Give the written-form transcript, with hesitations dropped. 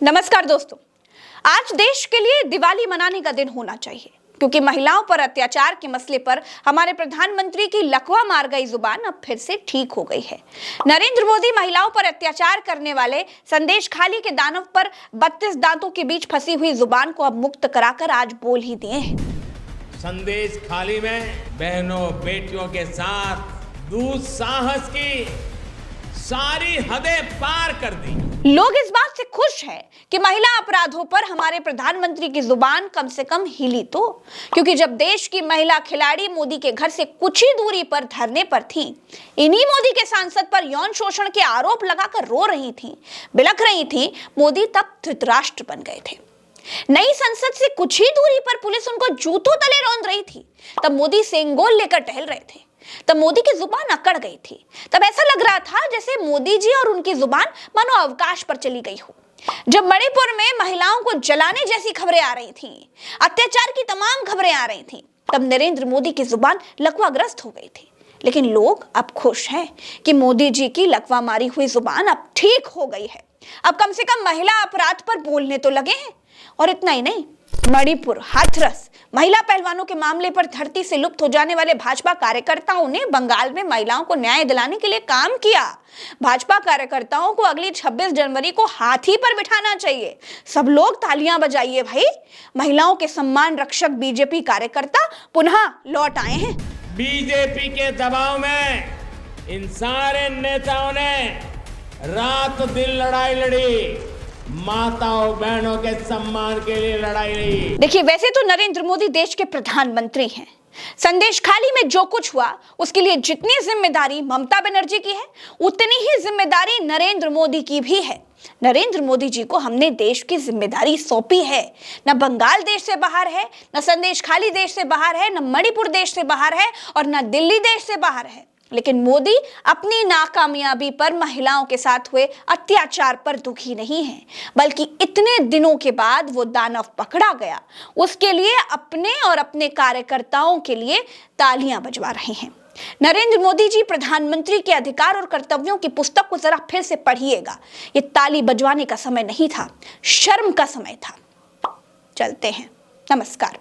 नमस्कार दोस्तों, आज देश के लिए दिवाली मनाने का दिन होना चाहिए क्योंकि महिलाओं पर अत्याचार के मसले पर हमारे प्रधानमंत्री की लकवा मार गई जुबान अब फिर से ठीक हो गई है। नरेंद्र मोदी महिलाओं पर अत्याचार करने वाले संदेश खाली के दानव पर 32 दांतों के बीच फंसी हुई जुबान को अब मुक्त कराकर आज बोल ही दिए हैं। संदेश खाली में बहनों बेटियों के साथ दुस्साहस की सारी हदें पार कर दी। लोग इस बात से खुश हैं कि महिला अपराधों पर हमारे प्रधानमंत्री की जुबान कम से कम हिली तो, क्योंकि जब देश की महिला खिलाड़ी मोदी के घर से कुछ ही दूरी पर धरने पर थी, इन्हीं मोदी के सांसद पर यौन शोषण के आरोप लगाकर रो रही थी, बिलख रही थी, मोदी तब धृतराष्ट्र बन गए थे। नई संसद से कुछ ही दूरी पर पुलिस उनको जूतों तले रौंद रही थी, तब मोदी सेंगोल लेकर टहल रहे थे, तब मोदी की जुबान अकड़ गई थी। तब ऐसा लग रहा था जैसे मोदी जी और उनकी जुबान मानो अवकाश पर चली गई हो। जब मणिपुर में महिलाओं को जलाने जैसी खबरें आ रही थी, अत्याचार की तमाम खबरें आ रही थी, तब नरेंद्र मोदी की जुबान लकवाग्रस्त हो गई थी। लेकिन लोग अब खुश हैं कि मोदी जी की लकवा मारी हुई जुबान अब ठीक हो गई है। अब कम से कम महिला अपराध पर बोलने तो लगे हैं। और इतना ही नहीं, मणिपुर, हाथरस महिला पहलवानों के मामले पर धरती से लुप्त हो जाने वाले भाजपा कार्यकर्ताओं ने बंगाल में महिलाओं को न्याय दिलाने के लिए काम किया। भाजपा कार्यकर्ताओं को अगली 26 जनवरी को हाथी पर बिठाना चाहिए। सब लोग तालियां बजाइए भाई। महिलाओं के सम्मान रक्षक बीजेपी कार्यकर्ता पुनः लौट आए हैं। बीजेपी के दबाव में इन सारे नेताओं ने रात दिन लड़ाई लड़ी, माताओं बहनों के सम्मान के लिए लड़ाई लड़ी। देखिए, वैसे तो नरेंद्र मोदी देश के प्रधानमंत्री हैं। संदेश खाली में जो कुछ हुआ उसके लिए जितनी जिम्मेदारी ममता बनर्जी की है, उतनी ही जिम्मेदारी नरेंद्र मोदी की भी है। नरेंद्र मोदी जी को हमने देश की जिम्मेदारी सौंपी है। न बंगाल देश से बाहर है, न संदेश खाली देश से बाहर है, न मणिपुर देश से बाहर है और न दिल्ली देश से बाहर है। लेकिन मोदी अपनी नाकामयाबी पर महिलाओं के साथ हुए अत्याचार पर दुखी नहीं है, बल्कि इतने दिनों के बाद वो दानव पकड़ा गया, उसके लिए अपने और अपने कार्यकर्ताओं के लिए तालियां बजवा रहे हैं। नरेंद्र मोदी जी प्रधानमंत्री के अधिकार और कर्तव्यों की पुस्तक को जरा फिर से पढ़िएगा। ये ताली बजवाने का समय नहीं था, शर्म का समय था। चलते हैं, नमस्कार।